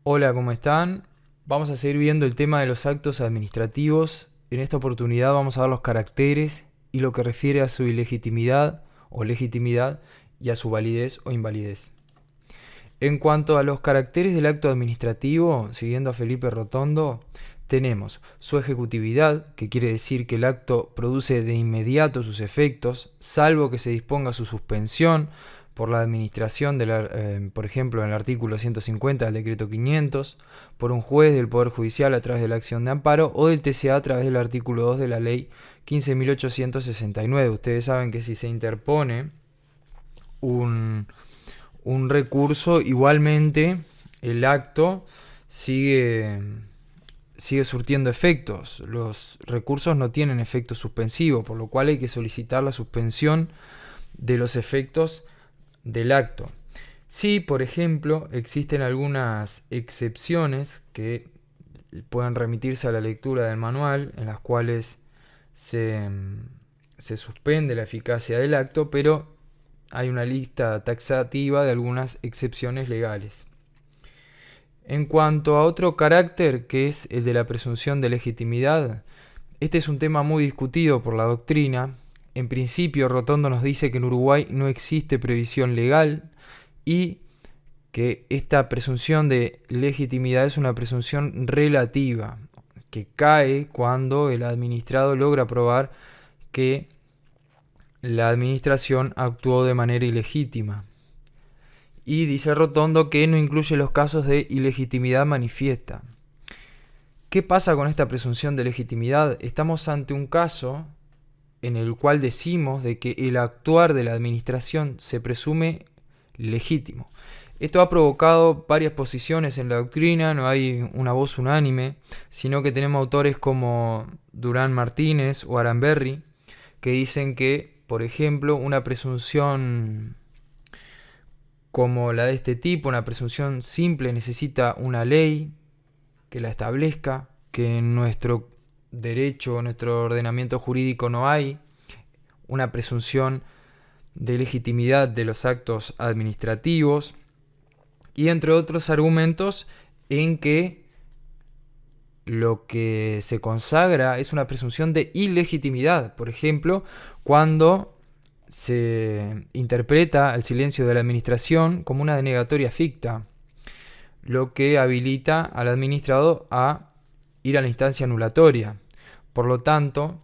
Hola, ¿cómo están? Vamos a seguir viendo el tema de los actos administrativos. En esta oportunidad vamos a ver los caracteres y lo que refiere a su ilegitimidad o legitimidad y a su validez o invalidez. En cuanto a los caracteres del acto administrativo, siguiendo a Felipe Rotondo, tenemos su ejecutividad, que quiere decir que el acto produce de inmediato sus efectos, salvo que se disponga su suspensión por la administración, por ejemplo, en el artículo 150 del decreto 500, por un juez del Poder Judicial a través de la acción de amparo o del TCA a través del artículo 2 de la ley 15.869. Ustedes saben que si se interpone un, un recurso, igualmente el acto sigue, sigue surtiendo efectos. Los recursos no tienen efecto suspensivo, por lo cual hay que solicitar la suspensión de los efectos del acto. Sí, por ejemplo, existen algunas excepciones que pueden remitirse a la lectura del manual, en las cuales se, se suspende la eficacia del acto, pero hay una lista taxativa de algunas excepciones legales. En cuanto a otro carácter, que es el de la presunción de legitimidad, este es un tema muy discutido por la doctrina. En principio, Rotondo nos dice que en Uruguay no existe previsión legal y que esta presunción de legitimidad es una presunción relativa, que cae cuando el administrado logra probar que la administración actuó de manera ilegítima. Y dice Rotondo que no incluye los casos de ilegitimidad manifiesta. ¿Qué pasa con esta presunción de legitimidad? Estamos ante un caso en el cual decimos de que el actuar de la administración se presume legítimo. Esto ha provocado varias posiciones en la doctrina, no hay una voz unánime, sino que tenemos autores como Durán Martínez o Aramberri que dicen que, por ejemplo, una presunción como la de este tipo, una presunción simple, necesita una ley que la establezca, que en nuestro derecho, en nuestro ordenamiento jurídico no hay una presunción de legitimidad de los actos administrativos, y entre otros argumentos en que lo que se consagra es una presunción de ilegitimidad. Por ejemplo, cuando se interpreta el silencio de la administración como una denegatoria ficta, lo que habilita al administrado a ir a la instancia anulatoria. Por lo tanto,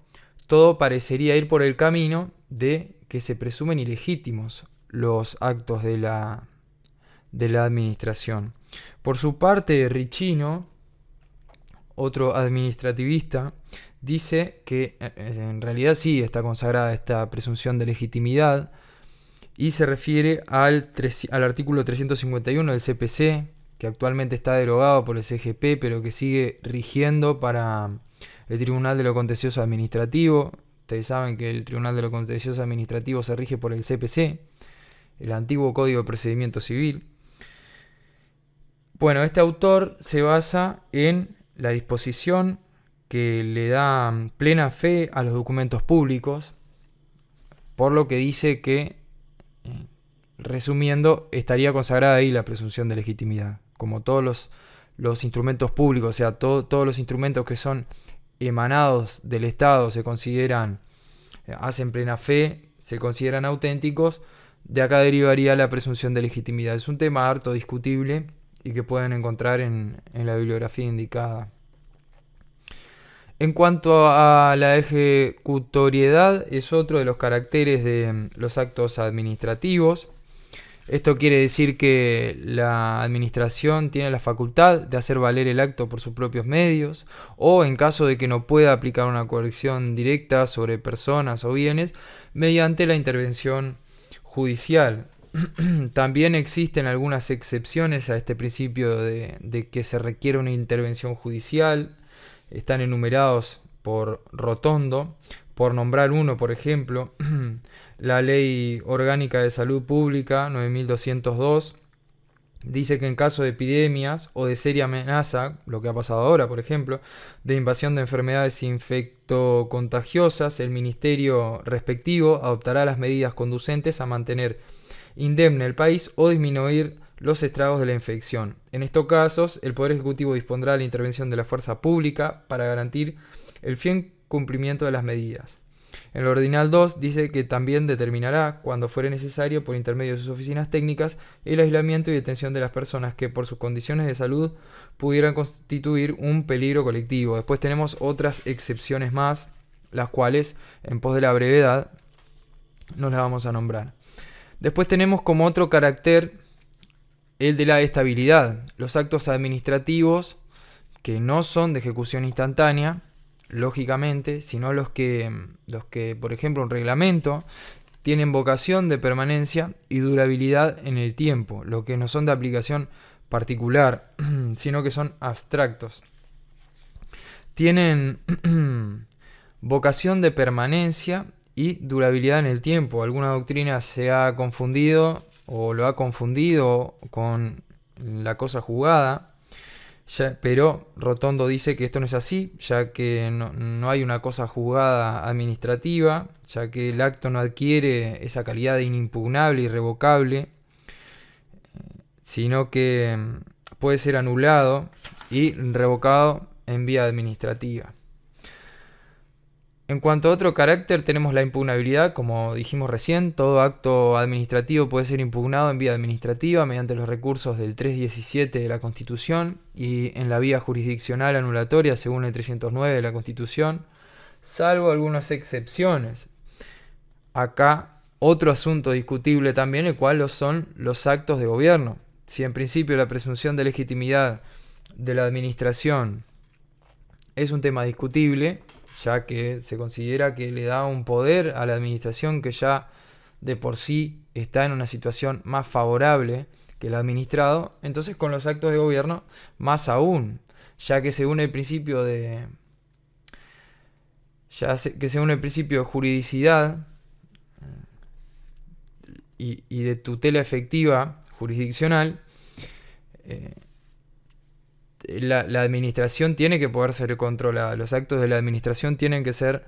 todo parecería ir por el camino de que se presumen ilegítimos los actos de la administración. Por su parte, Ricino, otro administrativista, dice que en realidad sí está consagrada esta presunción de legitimidad y se refiere al artículo 351 del CPC, que actualmente está derogado por el CGP, pero que sigue rigiendo para el Tribunal de lo Contencioso Administrativo. Ustedes saben que el Tribunal de lo Contencioso Administrativo se rige por el CPC, el antiguo Código de Procedimiento Civil. Bueno, este autor se basa en la disposición que le da plena fe a los documentos públicos, por lo que dice que, resumiendo, estaría consagrada ahí la presunción de legitimidad. Como todos los instrumentos públicos, o sea, todos los instrumentos que son emanados del Estado se consideran, hacen plena fe, se consideran auténticos, de acá derivaría la presunción de legitimidad. Es un tema harto discutible y que pueden encontrar en la bibliografía indicada. En cuanto a la ejecutoriedad, es otro de los caracteres de los actos administrativos. Esto quiere decir que la administración tiene la facultad de hacer valer el acto por sus propios medios, o en caso de que no pueda aplicar una coerción directa sobre personas o bienes, mediante la intervención judicial. También existen algunas excepciones a este principio de que se requiere una intervención judicial. Están enumerados por Rotondo. Por nombrar uno, por ejemplo, la Ley Orgánica de Salud Pública 9202 dice que en caso de epidemias o de seria amenaza, lo que ha pasado ahora, por ejemplo, de invasión de enfermedades infectocontagiosas, el ministerio respectivo adoptará las medidas conducentes a mantener indemne el país o disminuir los estragos de la infección. En estos casos, el Poder Ejecutivo dispondrá la intervención de la fuerza pública para garantir el fiel cumplimiento de las medidas. En el ordinal 2 dice que también determinará, cuando fuere necesario, por intermedio de sus oficinas técnicas, el aislamiento y detención de las personas que por sus condiciones de salud pudieran constituir un peligro colectivo. Después tenemos otras excepciones más, las cuales, en pos de la brevedad, no las vamos a nombrar. Después tenemos como otro carácter el de la estabilidad. Los actos administrativos que no son de ejecución instantánea, lógicamente, sino los que, por ejemplo, un reglamento, tienen vocación de permanencia y durabilidad en el tiempo, lo que no son de aplicación particular, sino que son abstractos. Tienen vocación de permanencia y durabilidad en el tiempo. Alguna doctrina se ha confundido o lo ha confundido con la cosa juzgada, pero Rotondo dice que esto no es así, ya que no hay una cosa juzgada administrativa, ya que el acto no adquiere esa calidad de inimpugnable, irrevocable, sino que puede ser anulado y revocado en vía administrativa. En cuanto a otro carácter, tenemos la impugnabilidad. Como dijimos recién, todo acto administrativo puede ser impugnado en vía administrativa mediante los recursos del 317 de la Constitución y en la vía jurisdiccional anulatoria según el 309 de la Constitución, salvo algunas excepciones. Acá otro asunto discutible también, el cual son los actos de gobierno. Si en principio la presunción de legitimidad de la administración es un tema discutible, ya que se considera que le da un poder a la administración que ya de por sí está en una situación más favorable que el administrado, entonces con los actos de gobierno más aún, ya que según el principio de juridicidad y de tutela efectiva jurisdiccional, la administración tiene que poder ser controlada. Los actos de la administración tienen que ser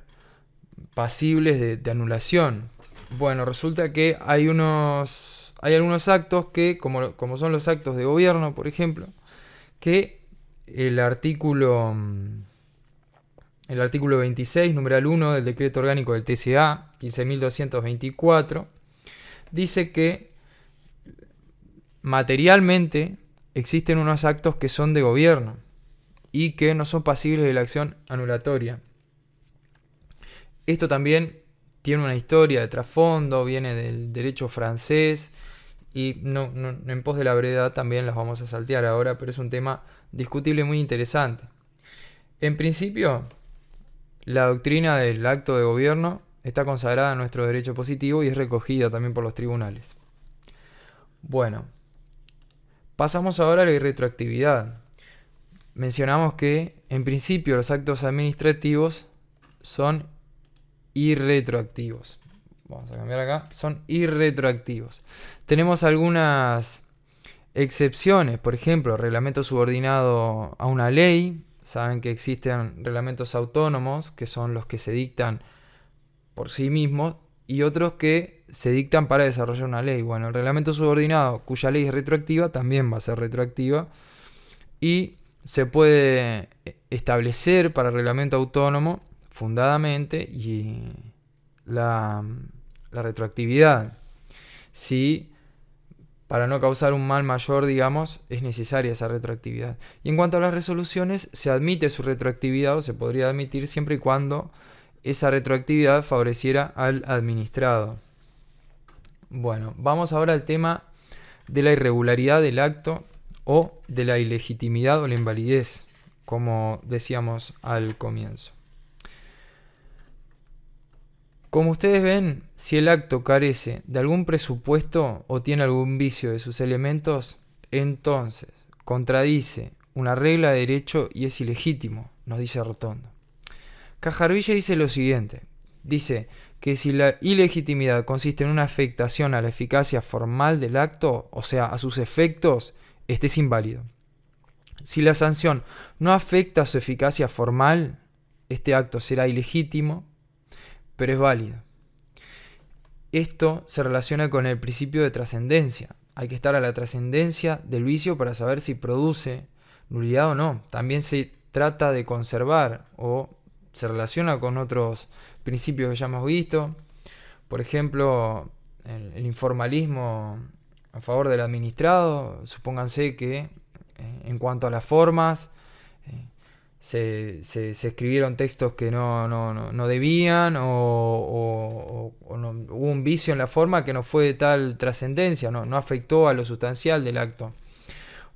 pasibles de anulación. Bueno, resulta que hay algunos actos que, como son los actos de gobierno, por ejemplo, que el artículo 26, numeral 1 del decreto orgánico del TCA, 15.224, dice que materialmente existen unos actos que son de gobierno y que no son pasibles de la acción anulatoria. Esto también tiene una historia de trasfondo, viene del derecho francés y no, en pos de la brevedad también las vamos a saltear ahora, pero es un tema discutible muy interesante. En principio, la doctrina del acto de gobierno está consagrada en nuestro derecho positivo y es recogida también por los tribunales. Bueno, pasamos ahora a la irretroactividad. Mencionamos que, en principio, los actos administrativos son irretroactivos. Vamos a cambiar acá. Son irretroactivos. Tenemos algunas excepciones. Por ejemplo, reglamento subordinado a una ley. Saben que existen reglamentos autónomos, que son los que se dictan por sí mismos, y otros que se dictan para desarrollar una ley. Bueno, el reglamento subordinado, cuya ley es retroactiva, también va a ser retroactiva. Y se puede establecer para el reglamento autónomo, fundadamente, y la retroactividad. Si para no causar un mal mayor, digamos, es necesaria esa retroactividad. Y en cuanto a las resoluciones, se admite su retroactividad o se podría admitir siempre y cuando esa retroactividad favoreciera al administrado. Bueno, vamos ahora al tema de la irregularidad del acto o de la ilegitimidad o la invalidez, como decíamos al comienzo. Como ustedes ven, si el acto carece de algún presupuesto o tiene algún vicio de sus elementos, entonces contradice una regla de derecho y es ilegítimo, nos dice Rotondo. Cajarvilla dice lo siguiente, dice que si la ilegitimidad consiste en una afectación a la eficacia formal del acto, o sea, a sus efectos, este es inválido. Si la sanción no afecta a su eficacia formal, este acto será ilegítimo, pero es válido. Esto se relaciona con el principio de trascendencia. hay que estar a la trascendencia del vicio para saber si produce nulidad o no. También se trata de conservar o se relaciona con otros principios que ya hemos visto. Por ejemplo, el informalismo a favor del administrado. Supónganse que en cuanto a las formas, se escribieron textos que no debían o hubo un vicio en la forma que no fue de tal trascendencia, no afectó a lo sustancial del acto.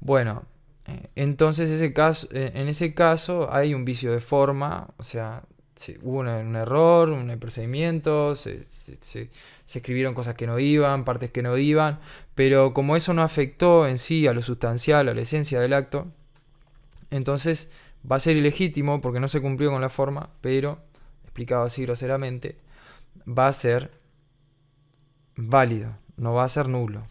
Bueno, entonces en ese caso hay un vicio de forma, o sea, hubo un error, un procedimiento, se escribieron cosas que no iban, partes que no iban, pero como eso no afectó en sí a lo sustancial, a la esencia del acto, entonces va a ser ilegítimo porque no se cumplió con la forma, pero, explicado así groseramente, va a ser válido, no va a ser nulo.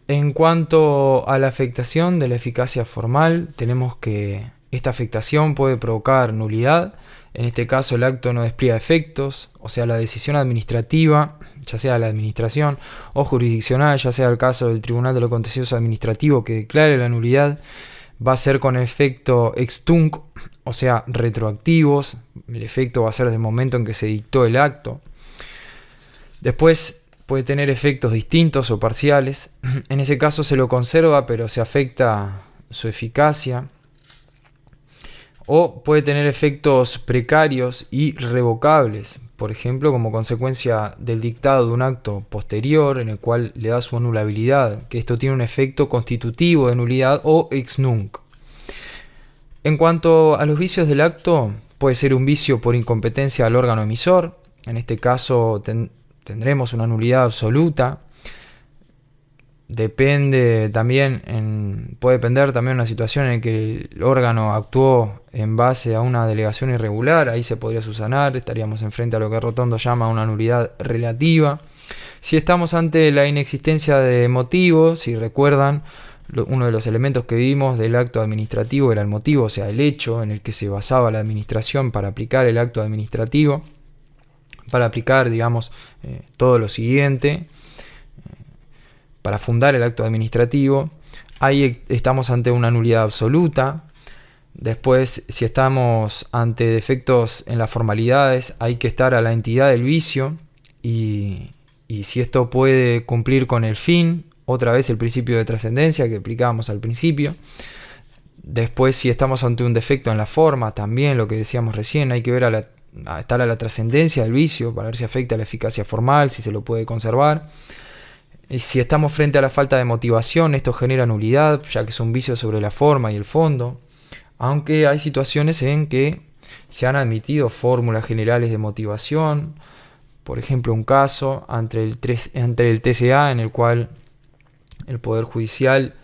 En cuanto a la afectación de la eficacia formal, tenemos que esta afectación puede provocar nulidad. En este caso el acto no despliega efectos, o sea, la decisión administrativa, ya sea la administración, o jurisdiccional, ya sea el caso del Tribunal de lo Contencioso Administrativo que declare la nulidad, va a ser con efecto ex tunc, o sea, retroactivos. El efecto va a ser desde el momento en que se dictó el acto. Después puede tener efectos distintos o parciales. En ese caso se lo conserva, pero se afecta su eficacia. O puede tener efectos precarios y revocables, por ejemplo, como consecuencia del dictado de un acto posterior en el cual le da su anulabilidad, que esto tiene un efecto constitutivo de nulidad o ex nunc. En cuanto a los vicios del acto, puede ser un vicio por incompetencia del órgano emisor. En este caso tendremos una nulidad absoluta. Puede depender también de una situación en que el órgano actuó en base a una delegación irregular. Ahí se podría subsanar, estaríamos enfrente a lo que Rotondo llama una nulidad relativa. Si estamos ante la inexistencia de motivos, si recuerdan, uno de los elementos que vimos del acto administrativo era el motivo, o sea, el hecho en el que se basaba la administración para aplicar el acto administrativo, para aplicar, digamos, todo lo siguiente, para fundar el acto administrativo. Ahí estamos ante una nulidad absoluta. Después, si estamos ante defectos en las formalidades, hay que estar a la entidad del vicio y si esto puede cumplir con el fin, otra vez el principio de trascendencia que aplicábamos al principio. Después, si estamos ante un defecto en la forma, también lo que decíamos recién, hay que ver estar a la trascendencia del vicio para ver si afecta a la eficacia formal, si se lo puede conservar. Y si estamos frente a la falta de motivación, esto genera nulidad, ya que es un vicio sobre la forma y el fondo. Aunque hay situaciones en que se han admitido fórmulas generales de motivación. Por ejemplo, un caso ante el TCA en el cual el Poder Judicial,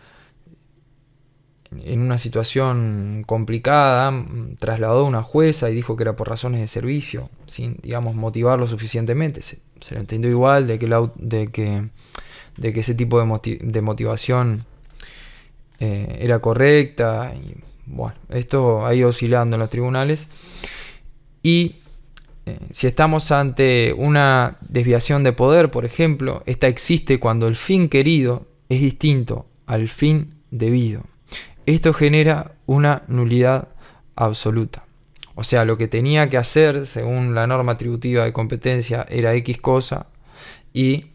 en una situación complicada, trasladó a una jueza y dijo que era por razones de servicio, sin, digamos, motivarlo suficientemente. Se lo entendió igual de que ese tipo de motivación era correcta. Y bueno, esto ha ido oscilando en los tribunales. Y si estamos ante una desviación de poder, por ejemplo, esta existe cuando el fin querido es distinto al fin debido. Esto genera una nulidad absoluta. O sea, lo que tenía que hacer según la norma atributiva de competencia era X cosa y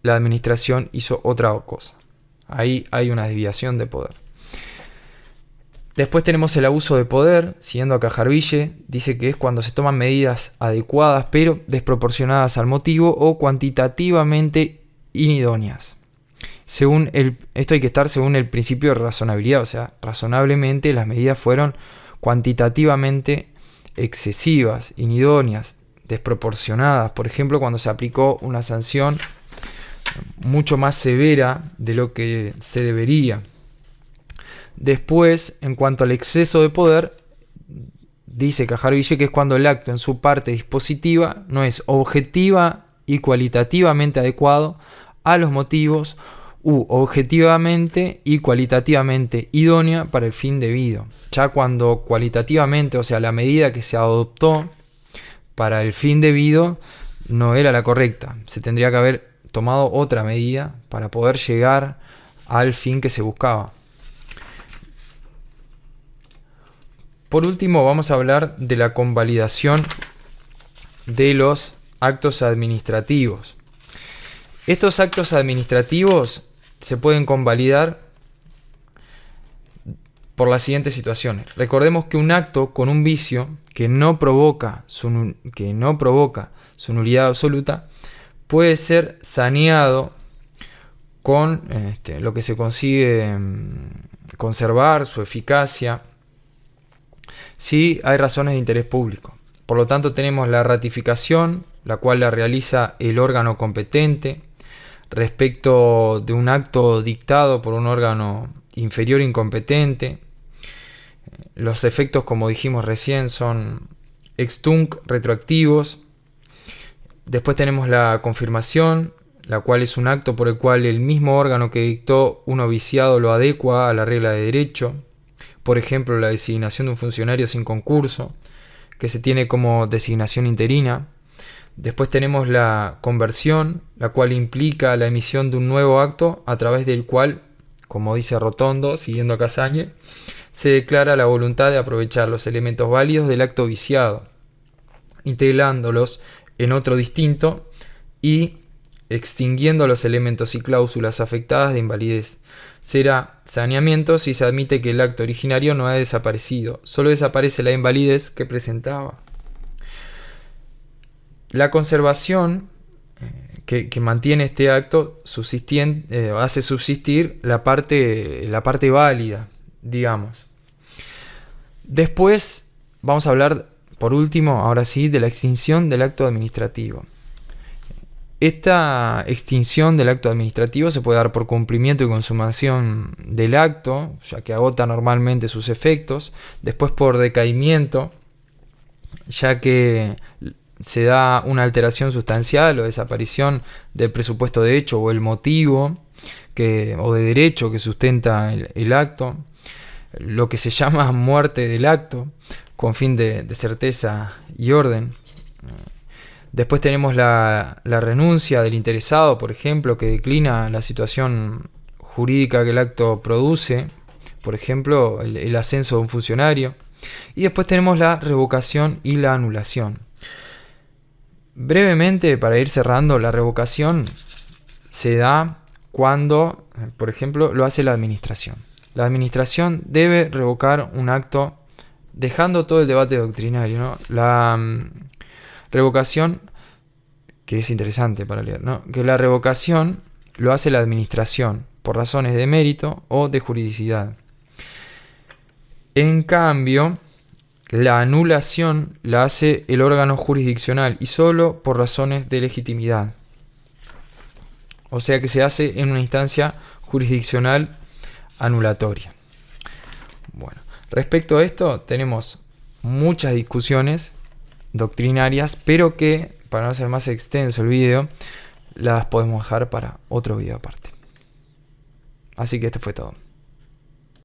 la administración hizo otra cosa. Ahí hay una desviación de poder. Después tenemos el abuso de poder, siguiendo a Cajarville, dice que es cuando se toman medidas adecuadas pero desproporcionadas al motivo o cuantitativamente inidóneas. Esto hay que estar según el principio de razonabilidad, o sea, razonablemente las medidas fueron cuantitativamente excesivas, inidóneas, desproporcionadas. Por ejemplo, cuando se aplicó una sanción mucho más severa de lo que se debería. Después, en cuanto al exceso de poder, dice Cajarville que es cuando el acto en su parte dispositiva no es objetiva y cualitativamente adecuado a los motivos u objetivamente y cualitativamente idónea para el fin debido. Ya cuando cualitativamente, o sea, la medida que se adoptó para el fin debido no era la correcta, se tendría que haber tomado otra medida para poder llegar al fin que se buscaba. Por último, vamos a hablar de la convalidación de los actos administrativos. Estos actos administrativos se pueden convalidar por las siguientes situaciones. Recordemos que un acto con un vicio que no provoca su nulidad absoluta puede ser saneado con lo que se consigue conservar su eficacia si hay razones de interés público. Por lo tanto, tenemos la ratificación, la cual la realiza el órgano competente respecto de un acto dictado por un órgano inferior incompetente. Los efectos, como dijimos recién, son ex tunc retroactivos. Después tenemos la confirmación, la cual es un acto por el cual el mismo órgano que dictó un noviciado lo adecua a la regla de derecho. Por ejemplo, la designación de un funcionario sin concurso, que se tiene como designación interina. Después tenemos la conversión, la cual implica la emisión de un nuevo acto a través del cual, como dice Rotondo, siguiendo a Casagne, se declara la voluntad de aprovechar los elementos válidos del acto viciado, integrándolos en otro distinto y extinguiendo los elementos y cláusulas afectadas de invalidez. Será saneamiento si se admite que el acto originario no ha desaparecido, solo desaparece la invalidez que presentaba. La conservación que mantiene este acto hace subsistir la parte válida, digamos. Después vamos a hablar, por último, ahora sí, de la extinción del acto administrativo. Esta extinción del acto administrativo se puede dar por cumplimiento y consumación del acto, ya que agota normalmente sus efectos. Después por decaimiento, ya que se da una alteración sustancial o desaparición del presupuesto de hecho o el motivo o de derecho que sustenta el acto. Lo que se llama muerte del acto, con fin de certeza y orden. Después tenemos la renuncia del interesado, por ejemplo, que declina la situación jurídica que el acto produce, por ejemplo, el ascenso de un funcionario. Y después tenemos la revocación y la anulación. Brevemente, para ir cerrando, la revocación se da cuando, por ejemplo, lo hace la administración. La administración debe revocar un acto, dejando todo el debate doctrinario, ¿no? La revocación, que es interesante para leer, ¿no? Que la revocación lo hace la administración por razones de mérito o de juridicidad. En cambio, la anulación la hace el órgano jurisdiccional y solo por razones de legitimidad. O sea que se hace en una instancia jurisdiccional anulatoria. Bueno, respecto a esto tenemos muchas discusiones doctrinarias, pero que, para no hacer más extenso el video, las podemos dejar para otro video aparte. Así que esto fue todo.